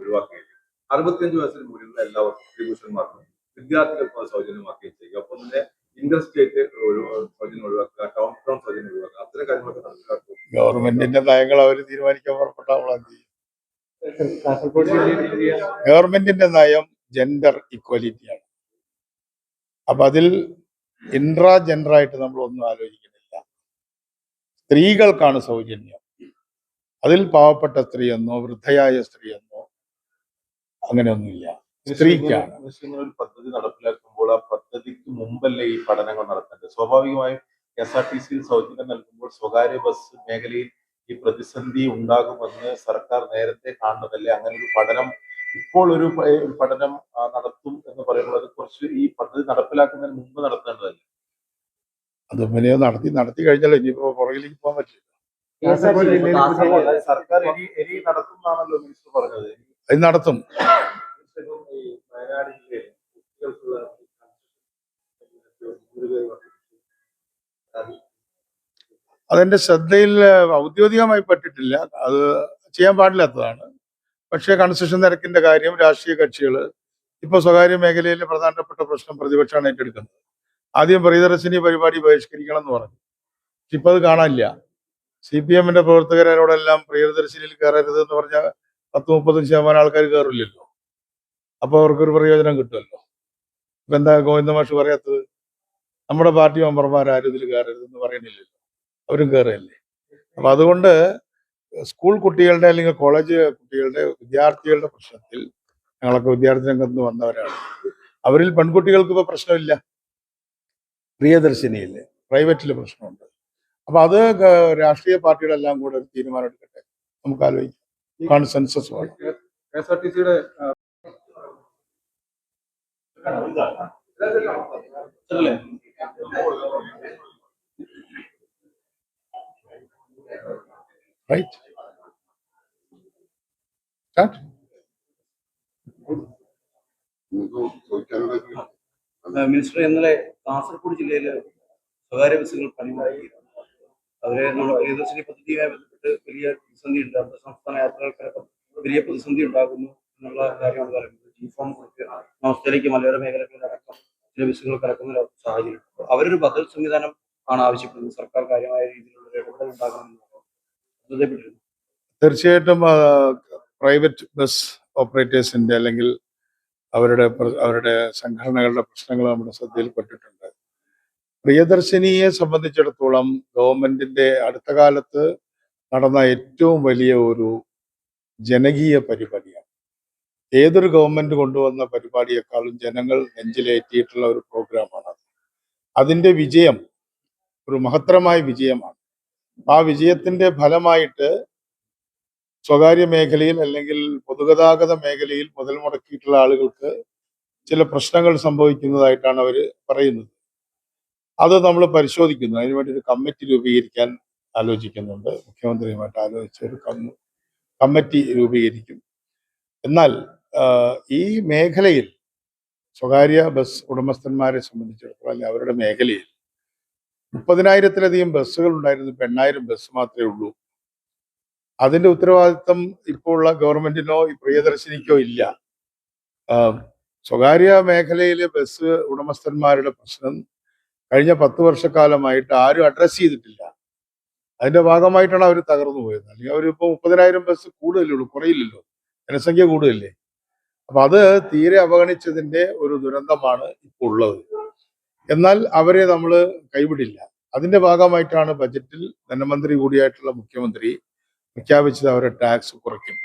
ഒഴിവാക്കുകയും 65 വയസ്സിന് മുകളിലുള്ള എല്ലാവർക്കും സ്ത്രീപുരുഷന്മാർക്കും വിദ്യാർത്ഥികൾക്ക് സൗജന്യമാക്കുകയും ചെയ്യുക. ഒപ്പം തന്നെ ഇന്റർസ്റ്റേറ്റ് സൗജന്യം ഒഴിവാക്കുക, ടൗൺ സൗജന്യം ഒഴിവാക്കുക, അത്തരം കാര്യങ്ങളൊക്കെ നടപ്പിലാക്കും. ഗവൺമെന്റിന്റെ നയങ്ങൾ അവർ തീരുമാനിക്കാൻ പുറപ്പെട്ടാൽ ഗവൺമെന്റിന്റെ നയം ജെൻഡർ ഇക്വാലിറ്റിയാണ്. അപ്പൊ അതിൽ ഇൻട്രാ ജെൻഡറായിട്ട് നമ്മൾ ഒന്നും ആലോചിക്കുന്നില്ല. സ്ത്രീകൾക്കാണ് സൗജന്യം. അതിൽ പാവപ്പെട്ട സ്ത്രീ എന്നോ വൃദ്ധയായ സ്ത്രീ എന്നോ അങ്ങനെയൊന്നുമില്ല, സ്ത്രീക്കാണ്. ഒരു പദ്ധതി നടപ്പിലാക്കുമ്പോൾ ആ പദ്ധതിക്ക് മുമ്പല്ലേ ഈ പഠനങ്ങൾ നടത്തേണ്ടത്? സ്വാഭാവികമായും KSRTC സൗജന്യം നൽകുമ്പോൾ സ്വകാര്യ ബസ് മേഖലയിൽ ഈ പ്രതിസന്ധി ഉണ്ടാകുമെന്ന് സർക്കാർ നേരത്തെ കാണുന്നതല്ലേ? അങ്ങനെ ഒരു പഠനം ഇപ്പോൾ ഒരു പഠനം നടത്തും എന്ന് പറയുമ്പോൾ അത് കുറച്ച് ഈ പദ്ധതി നടപ്പിലാക്കുന്നതിന് മുമ്പ് നടത്തേണ്ടതല്ലേ? അത് പിന്നെ നടത്തി കഴിഞ്ഞാൽ ഇനിയിപ്പോ പുറകിലേക്ക് പോകാൻ പറ്റില്ല. സർക്കാർ ഇനി നടത്തും എന്നാണല്ലോ മിനിസ്റ്റർ പറഞ്ഞത്. അത് നടത്തും. വയനാട് ജില്ലയിൽ കുട്ടികൾക്കുള്ള അതെന്റെ ശ്രദ്ധയിൽ ഔദ്യോഗികമായി പെട്ടിട്ടില്ല. അത് ചെയ്യാൻ പാടില്ലാത്തതാണ്. പക്ഷേ കൺസെഷൻ നിരക്കിന്റെ കാര്യം രാഷ്ട്രീയ കക്ഷികൾ ഇപ്പൊ സ്വകാര്യ മേഖലയിലെ പ്രധാനപ്പെട്ട പ്രശ്നം പ്രതിപക്ഷമാണ് ഏറ്റെടുക്കുന്നത്. ആദ്യം പ്രിയദർശിനി പരിപാടി ബഹിഷ്കരിക്കണം എന്ന് പറഞ്ഞു. ഇപ്പൊ അത് കാണാനില്ല. CPM-ന്റെ പ്രവർത്തകരോടെല്ലാം പ്രിയദർശിനിയിൽ കയറരുത് എന്ന് പറഞ്ഞാൽ 30-35% ആൾക്കാർ കയറില്ലല്ലോ. അപ്പൊ അവർക്കൊരു പ്രയോജനം കിട്ടുമല്ലോ. ഇപ്പൊ എന്താ ഗോവിന്ദ മാഷ് പറയാത്തത്? നമ്മുടെ പാർട്ടി മെമ്പർമാരും ഇതിൽ കയറരുതെന്ന് പറയുന്നില്ലല്ലോ, അവരും കയറിയല്ലേ. അപ്പൊ അതുകൊണ്ട് സ്കൂൾ കുട്ടികളുടെ അല്ലെങ്കിൽ കോളേജ് കുട്ടികളുടെ വിദ്യാർത്ഥികളുടെ പ്രശ്നത്തിൽ ഞങ്ങളൊക്കെ വിദ്യാർത്ഥി രംഗത്ത് നിന്ന് വന്നവരാണ്. അവരിൽ പെൺകുട്ടികൾക്ക് ഇപ്പൊ പ്രശ്നമില്ല, പ്രിയദർശിനിയിൽ പ്രൈവറ്റിൽ പ്രശ്നമുണ്ട്. അപ്പൊ അത് രാഷ്ട്രീയ പാർട്ടികളെല്ലാം കൂടെ ഒരു തീരുമാനം എടുക്കട്ടെ, നമുക്ക് ആലോചിക്കാം. കോൺസെൻസസ് വേണം. KSRTC-യുടെ റൈറ്റ് സ്റ്റാർട്ട്. മിനിസ്റ്റർ, ഇന്നലെ കാസർഗോഡ് ജില്ലയിലെ സ്വകാര്യ ബസ്സുകൾ പണിമുടക്കി. അവരെ നമ്മുടെ പ്രിയദർശിനി പദ്ധതിയുമായി ബന്ധപ്പെട്ട് വലിയ പ്രതിസന്ധി ഉണ്ട്. അന്തർ സംസ്ഥാന യാത്രകൾക്കൊക്കെ വലിയ പ്രതിസന്ധി ഉണ്ടാകുന്നു എന്നുള്ള കാര്യമാണ് പറയുന്നത്. G-Form കൊടുക്കുക, അവസ്ഥയിലേക്ക് മലയോര മേഖലകളിലടക്കം ചില ബസ്സുകൾ കിടക്കുന്ന ഒരു സാഹചര്യം. അവരൊരു ബദൽ സംവിധാനം ആണ് ആവശ്യപ്പെടുന്നത്. സർക്കാർ കാര്യമായ രീതിയിലുള്ള ഒരു ഇടപെടൽ ഉണ്ടാകണമെന്ന് ശ്രദ്ധപ്പെട്ടിരുന്നു. തീർച്ചയായിട്ടും പ്രൈവറ്റ് ബസ് ഓപ്പറേറ്റേഴ്സിന്റെ അല്ലെങ്കിൽ അവരുടെ സംഘടനകളുടെ പ്രശ്നങ്ങൾ നമ്മുടെ ശ്രദ്ധയിൽപ്പെട്ടിട്ടുണ്ട്. പ്രിയദർശിനിയെ സംബന്ധിച്ചിടത്തോളം ഗവൺമെന്റിന്റെ അടുത്ത കാലത്ത് നടന്ന ഏറ്റവും വലിയ ഒരു ജനകീയ പരിപാടിയാണ്. ഏതൊരു ഗവൺമെന്റ് കൊണ്ടുവന്ന പരിപാടിയെക്കാളും ജനങ്ങൾ നെഞ്ചിലേറ്റിയിട്ടുള്ള ഒരു പ്രോഗ്രാമാണ്. അതിന്റെ വിജയം ഒരു മഹത്തരമായ വിജയമാണ്. ആ വിജയത്തിന്റെ ഫലമായിട്ട് സ്വകാര്യ മേഖലയിൽ അല്ലെങ്കിൽ പൊതുഗതാഗത മേഖലയിൽ മുതൽ മുടക്കിയിട്ടുള്ള ആളുകൾക്ക് ചില പ്രശ്നങ്ങൾ സംഭവിക്കുന്നതായിട്ടാണ് അവർ പറയുന്നത്. അത് നമ്മൾ പരിശോധിക്കുന്നു. അതിനുവേണ്ടി ഒരു കമ്മിറ്റി രൂപീകരിക്കാൻ ആലോചിക്കുന്നുണ്ട്. മുഖ്യമന്ത്രിയുമായിട്ട് ആലോചിച്ച ഒരു കമ്മിറ്റി രൂപീകരിക്കും. എന്നാൽ ഈ മേഖലയിൽ സ്വകാര്യ ബസ് ഉടമസ്ഥന്മാരെ സംബന്ധിച്ചിടത്തോളം അല്ലെങ്കിൽ അവരുടെ മേഖലയിൽ 30,000-ത്തിലധികം ബസ്സുകൾ ഉണ്ടായിരുന്നു. ഇപ്പൊ 8,000 ബസ് മാത്രമേ ഉള്ളൂ. അതിന്റെ ഉത്തരവാദിത്തം ഇപ്പോൾ ഉള്ള ഗവൺമെന്റിനോ ഈ പ്രിയദർശിനിക്കോ ഇല്ല. സ്വകാര്യ മേഖലയിലെ ബസ് ഉടമസ്ഥന്മാരുടെ പ്രശ്നം കഴിഞ്ഞ 10 വർഷക്കാലമായിട്ട് ആരും അഡ്രസ് ചെയ്തിട്ടില്ല. അതിന്റെ ഭാഗമായിട്ടാണ് അവർ തകർന്നു പോയത്. അല്ലെങ്കിൽ അവരിപ്പോ 30,000 ബസ് കൂടുതലുള്ളൂ, കുറയില്ലല്ലോ, ജനസംഖ്യ കൂടുതലല്ലേ. അപ്പൊ അത് തീരെ അവഗണിച്ചതിന്റെ ഒരു ദുരന്തമാണ് ഇപ്പോൾ ഉള്ളത്. എന്നാൽ അവരെ നമ്മൾ കൈവിടില്ല. അതിന്റെ ഭാഗമായിട്ടാണ് ബജറ്റിൽ ധനമന്ത്രി കൂടിയായിട്ടുള്ള മുഖ്യമന്ത്രി പ്രഖ്യാപിച്ചത് അവരെ ടാക്സ് കുറയ്ക്കും.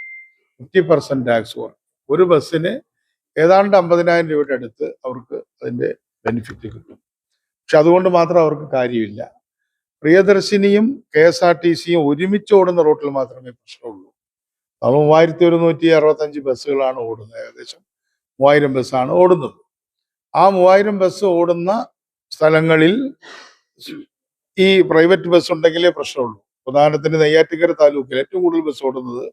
50% ടാക്സ് കുറയ്ക്കും. ഒരു ബസ്സിന് ഏതാണ്ട് 50,000 രൂപയുടെ അടുത്ത് അവർക്ക് അതിന്റെ ബെനിഫിറ്റ് കിട്ടും. പക്ഷെ അതുകൊണ്ട് മാത്രം അവർക്ക് കാര്യമില്ല. പ്രിയദർശിനിയും KSRTC-യും ഒരുമിച്ച് ഓടുന്ന റൂട്ടിൽ മാത്രമേ പ്രശ്നമുള്ളൂ. നമ്മൾ 3,165 ബസ്സുകളാണ് ഓടുന്നത്. ഏകദേശം 3,000 ബസ്സാണ് ഓടുന്നത്. ആ 3,000 ബസ് ഓടുന്ന സ്ഥലങ്ങളിൽ ഈ പ്രൈവറ്റ് ബസ് ഉണ്ടെങ്കിലേ പ്രശ്നമുള്ളൂ. ഉദാഹരണത്തിന് നെയ്യാറ്റിൻകര താലൂക്കിൽ ഏറ്റവും കൂടുതൽ ബസ് ഓടുന്നത്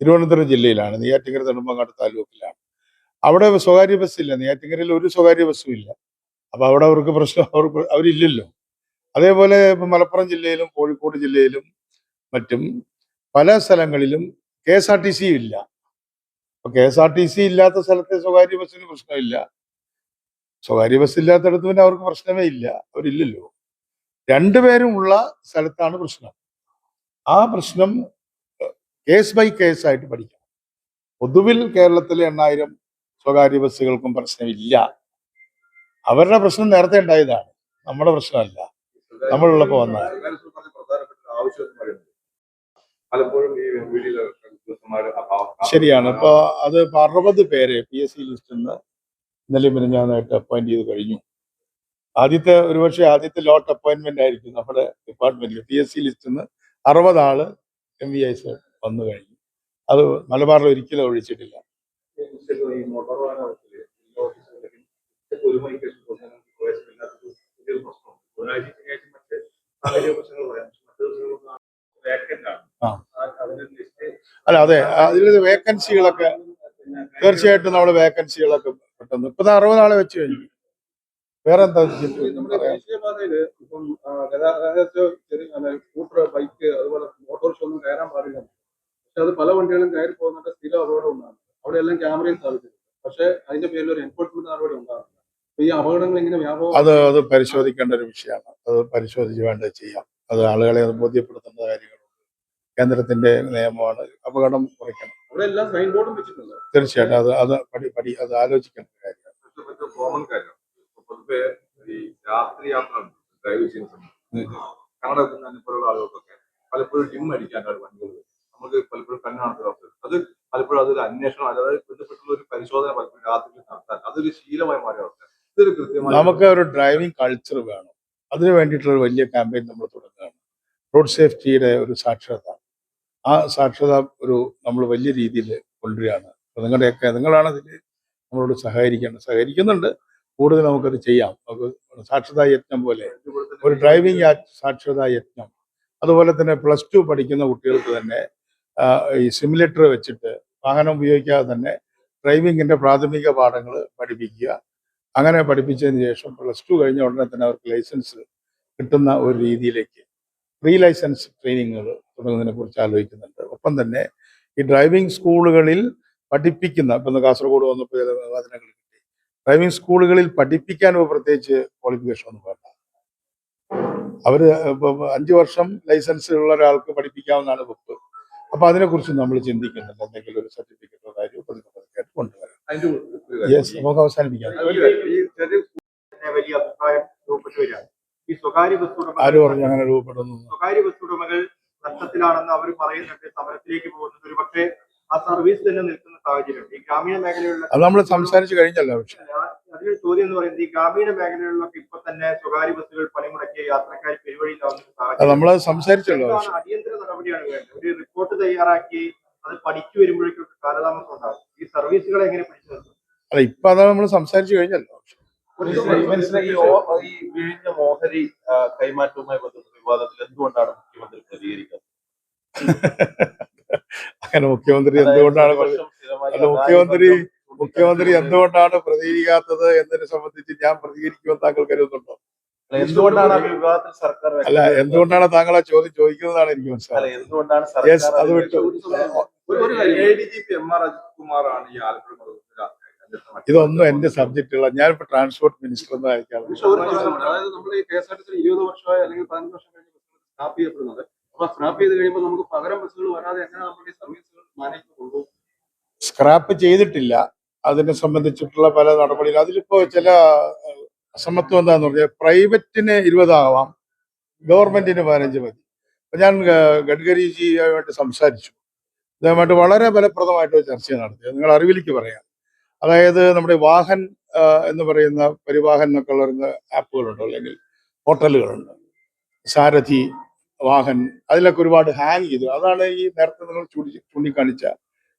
തിരുവനന്തപുരം ജില്ലയിലാണ്. നെയ്യാറ്റിൻകര നെടുമങ്ങാട് താലൂക്കിലാണ്. അവിടെ സ്വകാര്യ ബസ്സില്ല. നെയ്യാറ്റിൻകരയിൽ ഒരു സ്വകാര്യ ബസ്സും ഇല്ല. അപ്പൊ അവിടെ അവർക്ക് പ്രശ്നം അവരില്ലല്ലോ. അതേപോലെ ഇപ്പൊ മലപ്പുറം ജില്ലയിലും കോഴിക്കോട് ജില്ലയിലും മറ്റും പല സ്ഥലങ്ങളിലും KSRTC ഇല്ല. ഇപ്പൊ KSRTC ഇല്ലാത്ത സ്ഥലത്തെ സ്വകാര്യ ബസ്സിന് പ്രശ്നമില്ല. സ്വകാര്യ ബസ് ഇല്ലാത്തടത്ത് പിന്നെ അവർക്ക് പ്രശ്നമേ ഇല്ല, അവരില്ലല്ലോ. രണ്ടുപേരും ഉള്ള സ്ഥലത്താണ് പ്രശ്നം. ആ പ്രശ്നം കേസ് ബൈ കേസ് ആയിട്ട് പഠിക്കണം. പൊതുവിൽ കേരളത്തിലെ 8000 സ്വകാര്യ ബസ്സുകൾക്കും പ്രശ്നമില്ല. അവരുടെ പ്രശ്നം നേരത്തെ ഉണ്ടായതാണ്, നമ്മുടെ പ്രശ്നമല്ല. നമ്മളുള്ളപ്പോ വന്നതാണ്. പറഞ്ഞ പ്രധാനപ്പെട്ട ആവശ്യം എന്ന് പറയുന്നത് പലപ്പോഴും ഈ വീഡിയോ ഉദ്യോഗസ്ഥന്മാർ ശരിയാണ്. ഇപ്പൊ അത് 60 പേരെ PSC ലിസ്റ്റിൽ നിന്ന് ഇന്നലെ മിനിഞ്ഞാന്നായിട്ട് അപ്പോയിന്റ് ചെയ്ത് കഴിഞ്ഞു. ഒരുപക്ഷെ ആദ്യത്തെ ലോട്ട് അപ്പോയിന്റ്മെന്റ് ആയിരിക്കും നമ്മുടെ ഡിപ്പാർട്ട്മെന്റിൽ. PSC ലിസ്റ്റിൽ നിന്ന് 60 ആള് MVIs വന്നു കഴിഞ്ഞു. അത് മലബാറിൽ ഒരിക്കലും ഒഴിച്ചിട്ടില്ല. ഈ മോട്ടോർ വാഹന വകുപ്പില് ഒരു മണിക്കേഷൻ പ്രവേശനമില്ലാത്തൊരു പുതിയൊരു പ്രശ്നമുണ്ട്. ഒരാഴ്ചയ്ക്ക് ശേഷം മറ്റ് സാഹചര്യ പ്രശ്നങ്ങൾ പറയാം. മറ്റു ദിവസങ്ങളൊന്നും വേക്കന്റ് ആണ്. ആ. അതിന്റെ ലിസ്റ്റ് അല്ല, അതെ, അതിൽ വേക്കൻസികളൊക്കെ തീർച്ചയായിട്ടും നമ്മൾ വേക്കൻസികളൊക്കെ പെട്ടെന്ന് ഇപ്പൊ 60 ആളെ വെച്ച് കഴിഞ്ഞു. വേറെ എന്താ നമ്മുടെ ദേശീയപാതയില് ഇപ്പം ഗതാഗത സ്കൂട്ടർ, ബൈക്ക്, അതുപോലെ ഓട്ടോറിക്ഷ ഒന്നും കയറാൻ പാടില്ല. പക്ഷെ അത് പല വണ്ടികളും കയറി പോകുന്നതിന്റെ സ്ഥിരം അപകടം ഉണ്ടാകും. അവിടെ എല്ലാം ക്യാമറയും സ്ഥാപിച്ചിട്ടുണ്ട്. പക്ഷെ അതിന്റെ പേരിൽ ഒരു എൻഫോഴ്സ്മെന്റ് നടപടി ഉണ്ടാകുന്നില്ല. അപ്പൊ ഈ അപകടങ്ങൾ ഇങ്ങനെ വ്യാപകം അത് പരിശോധിക്കേണ്ട ഒരു വിഷയമാണ്. അത് പരിശോധിച്ച് വേണ്ടത് ചെയ്യാം. അത് ആളുകളെ അത് ബോധ്യപ്പെടുത്തേണ്ട കാര്യങ്ങളുണ്ട്. കേന്ദ്രത്തിന്റെ നിയമമാണ്, അപകടം കുറയ്ക്കണം. അവിടെ എല്ലാം സൈൻ ബോർഡും വെച്ചിട്ടുണ്ട്. തീർച്ചയായിട്ടും അത് ആലോചിക്കേണ്ട കാര്യമാണ്. മറ്റു കോമൺ കാര്യം പൊതുവെ ഈ രാത്രി യാത്ര ഡ്രൈവ് ചെയ്യുന്ന സമയത്ത് ഞങ്ങളുടെ അനുഭവമുള്ള ആളുകൾക്കൊക്കെ പലപ്പോഴും ഡിം അടിക്കാനാണ് വണ്ടികൾ വരുന്നത്. നമുക്ക് പലപ്പോഴും കണ്ണാണ് അവസ്ഥ. അത് പലപ്പോഴും അതൊരു അന്വേഷണം, അതായത് ബന്ധപ്പെട്ടുള്ള ഒരു പരിശോധന പലപ്പോഴും രാത്രി നടത്താൻ അതൊരു ശീലമായി മാറിയ അവസ്ഥ. ഇതൊരു കൃത്യമായി നമുക്ക് ഒരു ഡ്രൈവിംഗ് കൾച്ചർ വേണം. അതിന് വേണ്ടിയിട്ടുള്ള ഒരു വലിയ ക്യാമ്പയിൻ നമ്മൾ തുടങ്ങുകയാണ്. റോഡ് സേഫ്റ്റിയുടെ ഒരു സാക്ഷരത. ആ സാക്ഷരത നമ്മൾ വലിയ രീതിയിൽ കൊണ്ടുവരികയാണ്. അപ്പോൾ നിങ്ങളാണ് അതിൽ നമ്മളോട് സഹകരിക്കുന്നുണ്ട്. കൂടുതൽ നമുക്കത് ചെയ്യാം. നമുക്ക് സാക്ഷരതാ യജ്ഞം പോലെ ഒരു ഡ്രൈവിംഗ് സാക്ഷരതാ യജ്ഞം. അതുപോലെ തന്നെ +2 പഠിക്കുന്ന കുട്ടികൾക്ക് തന്നെ ഈ സിമുലേറ്റർ വെച്ചിട്ട് വാഹനം ഉപയോഗിക്കാതെ തന്നെ ഡ്രൈവിങ്ങിന്റെ പ്രാഥമിക പാഠങ്ങൾ പഠിപ്പിക്കുക. അങ്ങനെ പഠിപ്പിച്ചതിന് ശേഷം +2 കഴിഞ്ഞ ഉടനെ തന്നെ അവർക്ക് ലൈസൻസ് കിട്ടുന്ന ഒരു രീതിയിലേക്ക് പ്രീ ലൈസൻസ് ട്രെയിനിങ്ങുകൾ തുടങ്ങുന്നതിനെ കുറിച്ച് ആലോചിക്കുന്നുണ്ട്. ഒപ്പം തന്നെ ഈ ഡ്രൈവിംഗ് സ്കൂളുകളിൽ പഠിപ്പിക്കുന്ന, ഇപ്പം കാസർഗോഡ് വന്നപ്പോൾ ചില നിവേദനങ്ങൾ കിട്ടി, ഡ്രൈവിംഗ് സ്കൂളുകളിൽ പഠിപ്പിക്കാൻ പ്രത്യേകിച്ച് ക്വാളിഫിക്കേഷൻ ഒന്നും വേണ്ട. അവര് 5 വർഷം ലൈസൻസ് ഉള്ള ഒരാൾക്ക് പഠിപ്പിക്കാവുന്നതാണ് വെപ്പ്. അപ്പൊ അതിനെക്കുറിച്ച് നമ്മൾ ചിന്തിക്കുന്നുണ്ട്. എന്തെങ്കിലും ഒരു സർട്ടിഫിക്കറ്റോ കാര്യമോ പതുക്കെ കൊണ്ടുവരാം. യെസ്, നമുക്ക് അവസാനിപ്പിക്കാം. വലിയ അഭിപ്രായം രൂപപ്പെട്ടു വരികയാണ്. ഈ സ്വകാര്യ ബസ് ഉടമകൾ, ആര് പറഞ്ഞു അങ്ങനെ രൂപപ്പെടുന്നു? സ്വകാര്യ ബസ് ഉടമകൾ നഷ്ടത്തിലാണെന്ന് അവർ പറയുന്നുണ്ട്. സമരത്തിലേക്ക് പോകുന്നത് ഒരു പക്ഷേ ആ സർവീസ് തന്നെ നിൽക്കുന്ന സാഹചര്യം ഈ ഗ്രാമീണ മേഖലകളിൽ അത് നമ്മൾ സംസാരിച്ച് കഴിഞ്ഞല്ലോ. പക്ഷെ അതിനൊരു ചോദ്യം എന്ന് പറയുന്നത് ഈ ഗ്രാമീണ മേഖലകളിലൊക്കെ ഇപ്പൊ തന്നെ സ്വകാര്യ ബസ്സുകൾ പണിമുടക്കിയ യാത്രക്കാർ പെരുവഴിയിലാവുന്ന സാഹചര്യം നമ്മൾ സംസാരിച്ചല്ലോ. അടിയന്തര നടപടിയാണ് വേണ്ടത്. ഒരു റിപ്പോർട്ട് തയ്യാറാക്കി അത് പഠിച്ചു വരുമ്പോഴേക്കൊക്കെ കാലതാമസം ഉണ്ടാകും. ഈ സർവീസുകളെ എങ്ങനെ പിടിച്ചു നിർത്തും? അല്ല, ഇപ്പൊ അതാണ് നമ്മൾ സംസാരിച്ച് കഴിഞ്ഞല്ലോ. ഈ വിഴിഞ്ഞ ഓഹരി കൈമാറ്റവുമായി ബന്ധപ്പെട്ട വിവാദത്തിൽ എന്തുകൊണ്ടാണ് മുഖ്യമന്ത്രി പ്രതികരിക്കുന്നത്? അങ്ങനെ മുഖ്യമന്ത്രി എന്തുകൊണ്ടാണ് പ്രതികരിക്കാത്തത് എന്നതിനെ സംബന്ധിച്ച് ഞാൻ പ്രതികരിക്കുമെന്ന് താങ്കൾ കരുതുന്നുണ്ടോ? എന്തുകൊണ്ടാണ് ആ വിവാദത്തിൽ സർക്കാർ അല്ല, എന്തുകൊണ്ടാണ് താങ്കൾ ആ ചോദ്യം ചോദിക്കുന്നതാണ് എനിക്ക് മനസ്സിലായത്. എന്തുകൊണ്ടാണ് യെസ്, അത് വിട്ടു. ADGP MR അജിത് കുമാറാണ് ഈ ആലപ്പുഴ ഇതൊന്നും എന്റെ സബ്ജക്റ്റുള്ള, ഞാനിപ്പോ ട്രാൻസ്പോർട്ട് മിനിസ്റ്റർ എന്ന് അയക്കാറ്. അതായത് നമ്മൾ ഈ KSRTC 20 വർഷമായി അല്ലെങ്കിൽ 15 വർഷം കഴിഞ്ഞ് സ്ക്രാപ്പ് ചെയ്യപ്പെടുന്നത്. അപ്പൊ സ്ക്രാപ്പ് ചെയ്ത് കഴിയുമ്പോൾ നമുക്ക് പകരം ബസ്സുകൾ വരാതെ എങ്ങനെ നമ്മൾ ഈ സർവീസുകൾ മാനേജ് കൊണ്ടുപോകും? സ്ക്രാപ്പ് ചെയ്തിട്ടില്ല. അതിനെ സംബന്ധിച്ചിട്ടുള്ള പല നടപടികൾ. അതിലിപ്പോ ചില അസമത്വം എന്താന്ന് പറഞ്ഞാൽ പ്രൈവറ്റിന് 20 ആവാം, ഗവൺമെന്റിന് 15 മതി. അപ്പൊ ഞാൻ ഗഡ്കരിജിയുമായിട്ട് സംസാരിച്ചു. ഇതുമായിട്ട് വളരെ ഫലപ്രദമായിട്ട് ചർച്ച നടത്തി. നിങ്ങൾ അറിവിലേക്ക് പറയാം. അതായത് നമ്മുടെ വാഹൻ എന്ന് പറയുന്ന പരിവാഹൻ എന്നൊക്കെ ഉള്ള ആപ്പുകളുണ്ട്, അല്ലെങ്കിൽ പോർട്ടലുകളുണ്ട്. സാരഥി, വാഹൻ, അതിലൊക്കെ ഒരുപാട് ഹാങ് ചെയ്തു. അതാണ് ഈ നേരത്തെ നിങ്ങൾ ചൂണ്ടിക്കാണിച്ച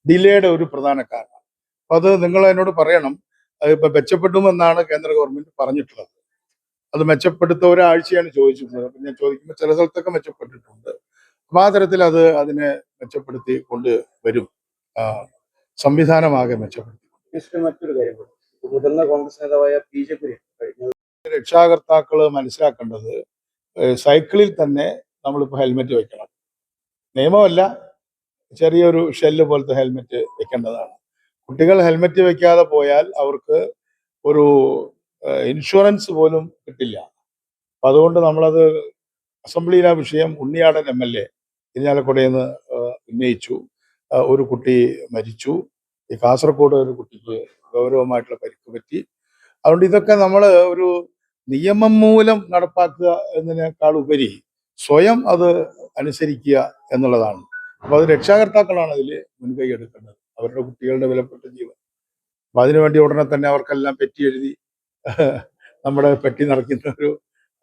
ഡിലേയുടെ ഒരു പ്രധാന കാരണം. അപ്പൊ അത് നിങ്ങൾ എന്നോട് പറയണം. അതിപ്പോ മെച്ചപ്പെടുമെന്നാണ് കേന്ദ്ര ഗവൺമെന്റ് പറഞ്ഞിട്ടുള്ളത്. അത് മെച്ചപ്പെടുത്ത ഒരാഴ്ചയാണ് ചോദിച്ചിട്ടുള്ളത്. അപ്പൊ ഞാൻ ചോദിക്കുമ്പോൾ ചില സ്ഥലത്തൊക്കെ മെച്ചപ്പെട്ടിട്ടുണ്ട്. അപ്പൊ ആ തരത്തിൽ അതിനെ മെച്ചപ്പെടുത്തി കൊണ്ടുവരും. സംവിധാനമാകെ മെച്ചപ്പെടുത്തി. മറ്റൊരു കാര്യം, മുതിർന്ന കോൺഗ്രസ് നേതാവായ PJ കുര്യൻ രക്ഷാകർത്താക്കള് മനസ്സിലാക്കേണ്ടത്, സൈക്കിളിൽ തന്നെ നമ്മളിപ്പോൾ ഹെൽമെറ്റ് വെക്കണം. നിയമമല്ല, ചെറിയൊരു ഷെല്ല് പോലത്തെ ഹെൽമെറ്റ് വെക്കേണ്ടതാണ്. കുട്ടികൾ ഹെൽമെറ്റ് വെക്കാതെ പോയാൽ അവർക്ക് ഒരു ഇൻഷുറൻസ് പോലും കിട്ടില്ല. അപ്പൊ അതുകൊണ്ട് നമ്മളത് അസംബ്ലിയിൽ ആ വിഷയം ഉണ്ണിയാടൻ MLA ഇരിഞ്ഞാലക്കുടയിൽ നിന്ന് ഉന്നയിച്ചു. ഒരു കുട്ടി മരിച്ചു. ഈ കാസർഗോഡ് ഒരു കുട്ടിക്ക് ഗൗരവമായിട്ടുള്ള പരിക്ക് പറ്റി. അതുകൊണ്ട് ഇതൊക്കെ നമ്മൾ ഒരു നിയമം മൂലം നടപ്പാക്കുക എന്നതിനേക്കാൾ ഉപരി സ്വയം അത് അനുസരിക്കുക എന്നുള്ളതാണ്. അപ്പൊ അത് രക്ഷാകർത്താക്കളാണ് അതിൽ മുൻകൈ എടുക്കേണ്ടത്, അവരുടെ കുട്ടികളുടെ വിലപ്പെട്ട ജീവൻ. അപ്പൊ അതിനുവേണ്ടി ഉടനെ തന്നെ അവർക്കെല്ലാം പെറ്റി എഴുതി നമ്മുടെ പെട്ടി നിറയ്ക്കുന്ന ഒരു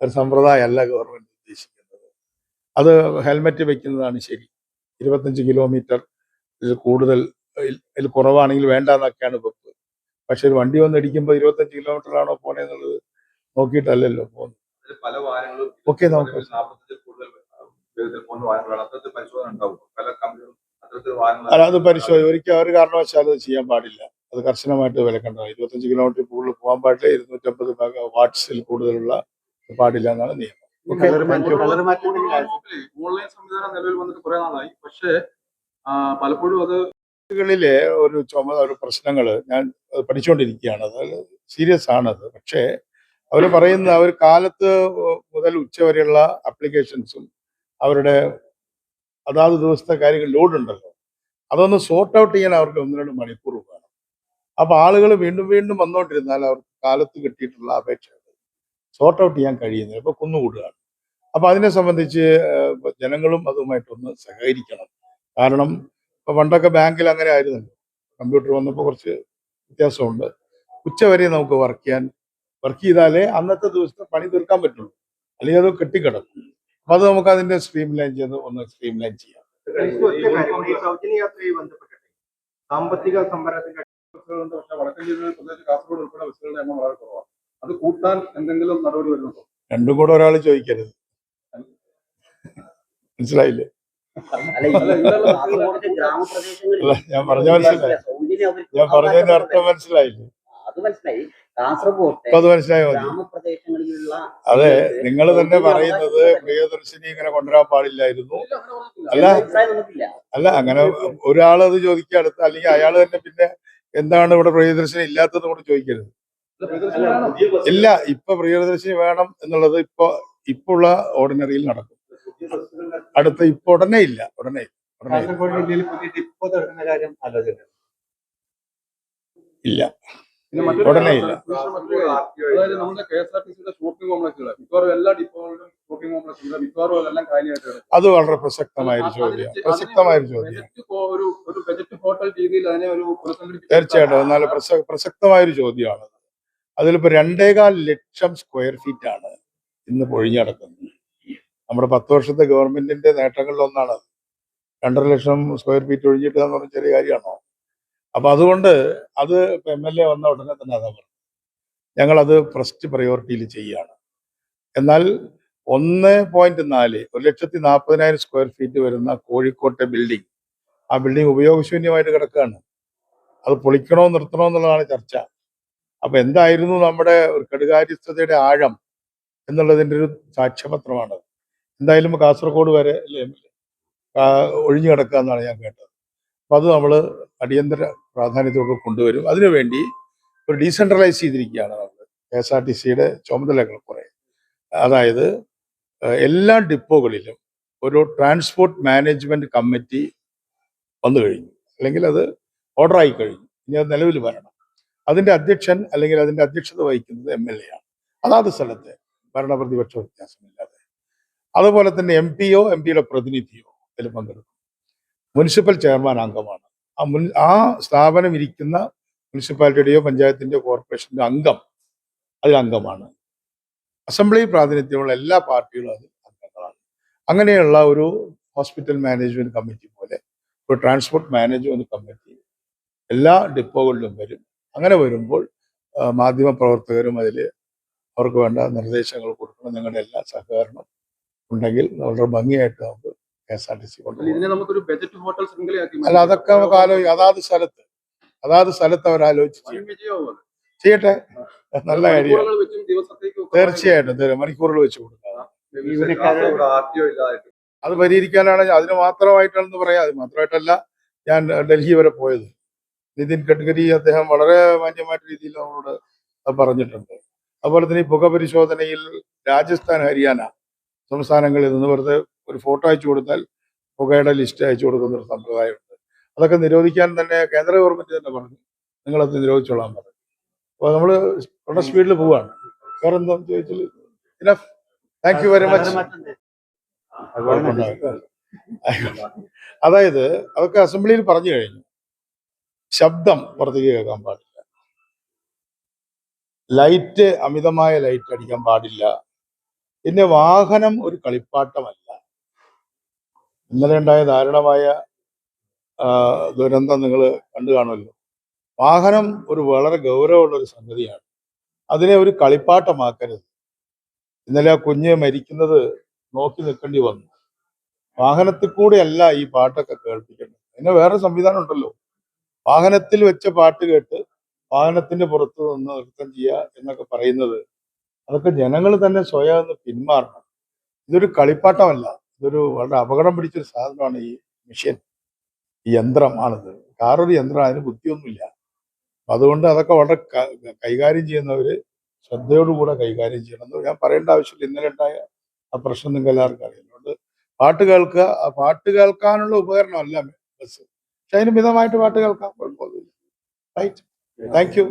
സമ്പ്രദായമല്ല ഗവൺമെന്റ് ഉദ്ദേശിക്കുന്നത്. അത് ഹെൽമെറ്റ് വെക്കുന്നതാണ് ശരി. 25 കിലോമീറ്റർ കൂടുതൽ ഇതിൽ കുറവാണെങ്കിൽ വേണ്ട എന്നൊക്കെയാണ് വെപ്പ്. പക്ഷെ ഒരു വണ്ടി വന്ന് ഇടിക്കുമ്പോൾ 25 കിലോമീറ്റർ ആണോ പോണെന്നുള്ളത് നോക്കിയിട്ടല്ലല്ലോ പോകുന്നത്. അതിൽ പല വാഹനങ്ങളും ഓക്കെ, നമുക്ക് 40-ൽ കൂടുതൽ വേഗത്തിൽ പോകുന്ന വാഹനങ്ങളാണ്. അത്തരത്തിൽ പരിശോധന ഉണ്ടാവും. പല കമ്പനികളും അത്തരത്തിൽ വാഹനങ്ങൾ അല്ല, അത് പരിശോധന ഒരിക്കലും ഒരു കാരണവശാലും അത് ചെയ്യാൻ പാടില്ല. അത് കർശനമായിട്ട് വിലക്കേണ്ടതാണ്. 25 കിലോമീറ്റർ കൂടുതൽ പോകാൻ പാടില്ല, 250 വാട്ട്സിൽ കൂടുതലുള്ള പാടില്ല എന്നാണ് നിയമം. Okay, thank you. ഓൺലൈൻ സംവിധാനം നിലവിൽ വന്നിട്ട് കുറെ നാളായി. പക്ഷേ പലപ്പോഴും അത് കളിലെ ഒരു പ്രശ്നങ്ങൾ ഞാൻ പഠിച്ചുകൊണ്ടിരിക്കുകയാണ്. അത് സീരിയസ് ആണത്. പക്ഷേ അവർ പറയുന്ന അവർ കാലത്ത് മുതൽ ഉച്ച വരെയുള്ള അപ്ലിക്കേഷൻസും അവരുടെ അതാത് ദിവസത്തെ കാര്യങ്ങൾ ലോഡ് ഉണ്ടല്ലോ, അതൊന്ന് സോർട്ട് ഔട്ട് ചെയ്യാൻ അവർക്ക് 1-2 മണിക്കൂർ വേണം. അപ്പൊ ആളുകൾ വീണ്ടും വീണ്ടും വന്നുകൊണ്ടിരുന്നാൽ അവർക്ക് കാലത്ത് കിട്ടിയിട്ടുള്ള അപേക്ഷകൾ സോർട്ട് ഔട്ട് ചെയ്യാൻ കഴിയുന്നില്ല. ഇപ്പൊ കുന്നുകൂടുകയാണ്. അപ്പൊ അതിനെ സംബന്ധിച്ച് ജനങ്ങളും അതുമായിട്ടൊന്ന് സഹകരിക്കണം. കാരണം ഇപ്പൊ പണ്ടൊക്കെ ബാങ്കിൽ അങ്ങനെ ആയിരുന്നല്ലോ, കമ്പ്യൂട്ടർ വന്നപ്പോൾ കുറച്ച് വ്യത്യാസമുണ്ട്. ഉച്ചവരെ നമുക്ക് വർക്ക് ചെയ്താലേ അന്നത്തെ ദിവസത്തെ പണി തീർക്കാൻ പറ്റുള്ളൂ, അല്ലെങ്കിൽ അത് കെട്ടിക്കിടക്കും. അപ്പൊ അത് നമുക്ക് അതിന്റെ സ്ട്രീം ലൈൻ ചെയ്യാം. ഈ സൗജന്യ യാത്രയുമായി ബന്ധപ്പെട്ടിട്ട് സാമ്പത്തിക സംവരണത്തിന്റെ ബസ്സുകളുണ്ട്. പക്ഷേ വടക്കൻ ജില്ലകളിൽ പ്രത്യേകിച്ച് കാസർഗോഡ് ഉൾപ്പെടെ ബസ്സുകളുടെ എണ്ണം വളരെ കുറവാണ്. അത് കൂട്ടാൻ എന്തെങ്കിലും നടപടി വരുന്നുണ്ടോ? രണ്ടും കൂടെ ഒരാൾ ചോദിക്കരുത്, മനസ്സിലായില്ലേ? അല്ല, ഞാൻ മനസ്സിലായി. ഞാൻ പറഞ്ഞതിന്റെ അർത്ഥം മനസ്സിലായില്ലേ? അത് മനസ്സിലായി. കാസർഗോഡ് ഇപ്പൊ അത് മനസ്സിലായോ? ഗ്രാമപ്രദേശങ്ങളിലുള്ള അതെ, നിങ്ങൾ തന്നെ പറയുന്നത് പ്രിയദർശിനി ഇങ്ങനെ കൊണ്ടുവരാൻ പാടില്ലായിരുന്നു. അല്ല അല്ല അങ്ങനെ ഒരാളത് ചോദിക്കുക, അടുത്ത അല്ലെങ്കിൽ അയാൾ തന്നെ പിന്നെ എന്താണ് ഇവിടെ പ്രിയദർശിനി ഇല്ലാത്തത് കൂടെ ചോദിക്കരുത്. ഇല്ല, ഇപ്പൊ പ്രിയദർശിനി വേണം എന്നുള്ളത് ഇപ്പൊ ഉള്ള ഓർഡിനറിയിൽ നടക്കും. ഇപ്പൊ ഉടനെ ഇല്ല. കാസർഗോഡ് ജില്ലയിൽ പുതിയ ഡിപ്പോ തുറക്കുന്ന കാര്യം ആലോചന ഇല്ല, പിന്നെ മറ്റൊരു ഉടനെ ഇല്ല. അതായത് നമ്മുടെ KSRTCയുടെ ഷോപ്പിംഗ് കോംപ്ലക്സുകൾ മിക്കവാറും എല്ലാ ഡിപ്പോകളിലും ഷോപ്പിംഗ് കോംപ്ലക്സ് ഉണ്ട്. മിക്കവാറും അതെല്ലാം കാര്യമായിട്ട് അത് വളരെ പ്രസക്തമായൊരു ചോദ്യം. ഒരു ബജറ്റ് ഹോട്ടൽ രീതിയിൽ അതിനെ ഒരു തീർച്ചയായിട്ടും നല്ല പ്രസക്തമായൊരു ചോദ്യമാണ്. അതിലിപ്പോ 2.25 ലക്ഷം സ്ക്വയർ ഫീറ്റ് ആണ് ഇന്ന് പൊഴിഞ്ഞടക്കുന്നത്. നമ്മുടെ 10 വർഷത്തെ ഗവൺമെന്റിന്റെ നേട്ടങ്ങളിലൊന്നാണ്. 2.5 ലക്ഷം സ്ക്വയർ ഫീറ്റ് ഒഴിഞ്ഞിട്ട് എന്ന് പറഞ്ഞ ചെറിയ കാര്യമാണോ? അപ്പൊ അതുകൊണ്ട് അത് MLA വന്ന ഉടനെ തന്നെ അതാ പറഞ്ഞു, ഞങ്ങളത് ഫസ്റ്റ് പ്രയോറിറ്റിയിൽ ചെയ്യുകയാണ്. എന്നാൽ 1.4 1,40,000 സ്ക്വയർ ഫീറ്റ് വരുന്ന കോഴിക്കോട്ടെ ബിൽഡിംഗ്, ആ ബിൽഡിംഗ് ഉപയോഗശൂന്യമായിട്ട് കിടക്കുകയാണ്. അത് പൊളിക്കണോ നിർത്തണോ എന്നുള്ളതാണ് ചർച്ച. അപ്പൊ എന്തായിരുന്നു നമ്മുടെ ഒരു കെടുകാര്യസ്ഥതയുടെ ആഴം എന്നുള്ളതിന്റെ ഒരു സാക്ഷ്യപത്രമാണ്. എന്തായാലും കാസർഗോഡ് വരെ അല്ലേ ഒഴിഞ്ഞു കിടക്കുക എന്നാണ് ഞാൻ കേട്ടത്. അപ്പൊ അത് നമ്മൾ അടിയന്തര പ്രാധാന്യത്തോടെ കൊണ്ടുവരും. അതിനുവേണ്ടി ഒരു ഡീസെൻട്രലൈസ് ചെയ്തിരിക്കുകയാണ് നമ്മൾ KSRTCയുടെ ചുമതലകൾ കുറെ. അതായത് എല്ലാ ഡിപ്പോകളിലും ഒരു ട്രാൻസ്പോർട്ട് മാനേജ്മെന്റ് കമ്മിറ്റി വന്നു കഴിഞ്ഞു, അല്ലെങ്കിൽ അത് ഓർഡറായി കഴിഞ്ഞു. ഇനി അത് നിലവിൽ വരണം. അതിന്റെ അധ്യക്ഷൻ അല്ലെങ്കിൽ അതിന്റെ അധ്യക്ഷത വഹിക്കുന്നത് MLA ആണ്. അതാത് സ്ഥലത്തെ ഭരണപ്രതിപക്ഷ വ്യത്യാസമില്ലാതെ. അതുപോലെ തന്നെ MPയോ MPയുടെ പ്രതിനിധിയോ അതിൽ പങ്കെടുക്കും. മുനിസിപ്പൽ ചെയർമാൻ അംഗമാണ്. ആ സ്ഥാപനം ഇരിക്കുന്ന മുനിസിപ്പാലിറ്റിയുടെയോ പഞ്ചായത്തിന്റെയോ കോർപ്പറേഷന്റെ അതിലംഗമാണ്. അസംബ്ലി പ്രാതിനിധ്യമുള്ള എല്ലാ പാർട്ടികളും അതിൽ അംഗങ്ങളാണ്. അങ്ങനെയുള്ള ഒരു ഹോസ്പിറ്റൽ മാനേജ്മെന്റ് കമ്മിറ്റി പോലെ ഒരു ട്രാൻസ്പോർട്ട് മാനേജ്മെന്റ് കമ്മിറ്റി എല്ലാ ഡിപ്പോകളിലും വരും. അങ്ങനെ വരുമ്പോൾ മാധ്യമ പ്രവർത്തകരും അതിൽ അവർക്ക് വേണ്ട നിർദ്ദേശങ്ങൾ കൊടുക്കണം. നിങ്ങളുടെ എല്ലാ സഹകരണം ഉണ്ടെങ്കിൽ വളരെ ഭംഗിയായിട്ട് നമുക്ക് KSRTC നമുക്കൊരു ബജറ്റ് ഹോട്ടൽ ശൃംഖലയാക്കി. അല്ല, അതൊക്കെ നമുക്ക് ആലോചിക്കാം. അതാത് സ്ഥലത്ത് അവർ ആലോചിച്ച് ചെയ്യട്ടെ. നല്ല കാര്യം. തീർച്ചയായിട്ടും മണിക്കൂറുകൾ വെച്ച് കൊടുക്കാം. അത് പരിഹരിക്കാനാണ് അതിന് മാത്രമായിട്ടാണെന്ന് പറയാം. അത് മാത്രമായിട്ടല്ല ഞാൻ ഡൽഹി വരെ പോയത്. നിതിൻ ഗഡ്കരി അദ്ദേഹം വളരെ മാന്യമായിട്ട് രീതിയിൽ നമ്മളോട് അത് പറഞ്ഞിട്ടുണ്ട്. അതുപോലെ തന്നെ ഈ പുക പരിശോധനയിൽ രാജസ്ഥാൻ, ഹരിയാന സംസ്ഥാനങ്ങളിൽ നിന്ന് വെറുതെ ഒരു ഫോട്ടോ അയച്ചു കൊടുത്താൽ പുകയുടെ ലിസ്റ്റ് അയച്ചു കൊടുക്കുന്ന ഒരു സമ്പ്രദായമുണ്ട്. അതൊക്കെ നിരോധിക്കാൻ തന്നെ കേന്ദ്ര ഗവൺമെന്റ് തന്നെ പറഞ്ഞു നിങ്ങളത് നിരോധിച്ചോളാൻ പറഞ്ഞു. അപ്പോൾ നമ്മൾ വളരെ സ്പീഡിൽ പോവാണ്. വേറെ എന്താ ചോദിച്ചാൽ enough. Thank you very much. അതായത് അതൊക്കെ അസംബ്ലിയിൽ പറഞ്ഞു കഴിഞ്ഞു. ശബ്ദം പുറത്തേക്ക് കേൾക്കാൻ പാടില്ല, ലൈറ്റ് അമിതമായ ലൈറ്റ് അടിക്കാൻ പാടില്ല, പിന്നെ വാഹനം ഒരു കളിപ്പാട്ടമല്ല. ഇന്നലെ ഉണ്ടായ ദാരുണമായ ദുരന്തം നിങ്ങൾ കണ്ടു കാണുമല്ലോ. വാഹനം ഒരു വളരെ ഗൗരവമുള്ള ഒരു സംഗതിയാണ്. അതിനെ ഒരു കളിപ്പാട്ടമാക്കരുത്. ഇന്നലെ ആ കുഞ്ഞ് മരിക്കുന്നത് നോക്കി നിൽക്കേണ്ടി വന്നു. വാഹനത്തിൽ കൂടെയല്ല ഈ പാട്ടൊക്കെ കേൾപ്പിക്കേണ്ടത്. പിന്നെ വേറെ സംവിധാനം ഉണ്ടല്ലോ. വാഹനത്തിൽ വെച്ച പാട്ട് കേട്ട് വാഹനത്തിന്റെ പുറത്ത് നിന്ന് നൃത്തം ചെയ്യുക എന്നൊക്കെ പറയുന്നത്, അതൊക്കെ ജനങ്ങൾ തന്നെ സ്വയം ഒന്ന് പിന്മാറണം. ഇതൊരു കളിപ്പാട്ടമല്ല, ഇതൊരു വളരെ അപകടം പിടിച്ചൊരു സാധനമാണ് ഈ മെഷീൻ, ഈ യന്ത്രം ആണിത്. കാറൊരു യന്ത്രം, അതിന് ബുദ്ധിയൊന്നുമില്ല. അപ്പൊ അതുകൊണ്ട് അതൊക്കെ വളരെ കൈകാര്യം ചെയ്യുന്നവര് ശ്രദ്ധയോടുകൂടെ കൈകാര്യം ചെയ്യണം എന്ന് ഞാൻ പറയേണ്ട ആവശ്യമില്ല. ഇന്നലെ ഉണ്ടായ ആ പ്രശ്നം നിങ്ങൾക്ക് എല്ലാവർക്കും അറിയാം. അതുകൊണ്ട് പാട്ട് കേൾക്കുക, ആ പാട്ട് കേൾക്കാനുള്ള ഉപകരണമല്ല ബസ്, പക്ഷെ അതിന് മിതമായിട്ട് പാട്ട് കേൾക്കാം, കുഴപ്പമൊന്നുമില്ല. Right, thank U.